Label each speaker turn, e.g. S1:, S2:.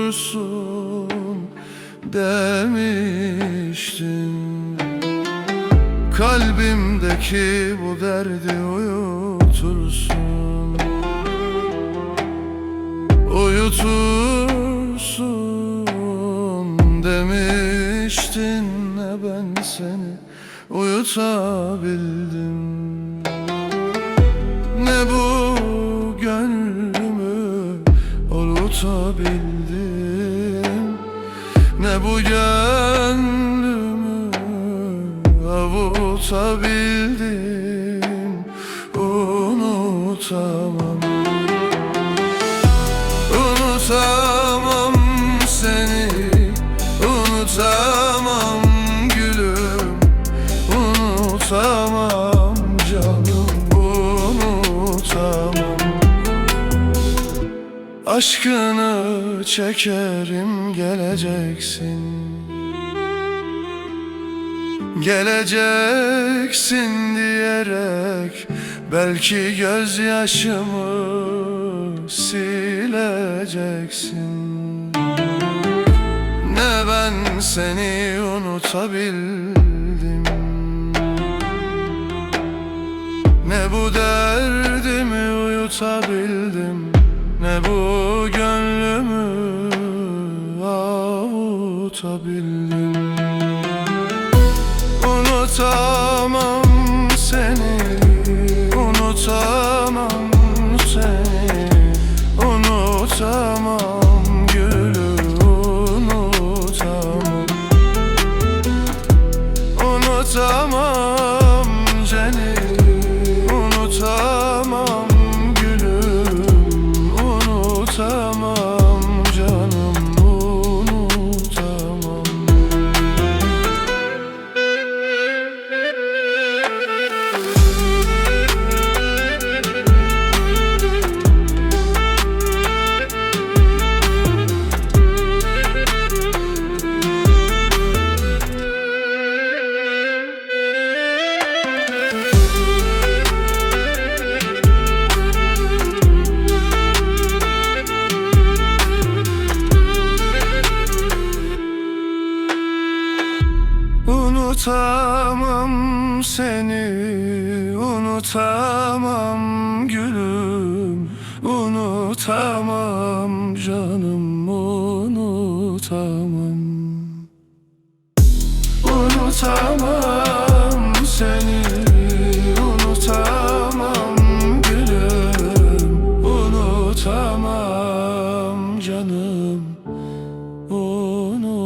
S1: unutursun demiştin. Kalbimdeki bu derdi uyutursun, uyutursun demiştin. Ne ben seni uyutabildim, ne bu gönlümü unutabildim, ne bu gönlümü avutabildim. Unutamam, unutamam seni, unutamam gülüm, unutamam canım, unutamam. Aşkını çekerim, geleceksin, geleceksin diyerek belki gözyaşımı sileceksin. Ne ben seni unutabildim, ne bu derdimi uyutabildim, ne bu gönlümü avutabildim. Unutamam seni, unutamam seni, unutamam gülüm, unutamam. Unutamam seni, unutamam gülüm, unutamam canım, unutamam. Unutamam seni, unutamam gülüm, unutamam canım, unutamam. Unutamam seni, unutamam gülüm, unutamam canım, unutamam.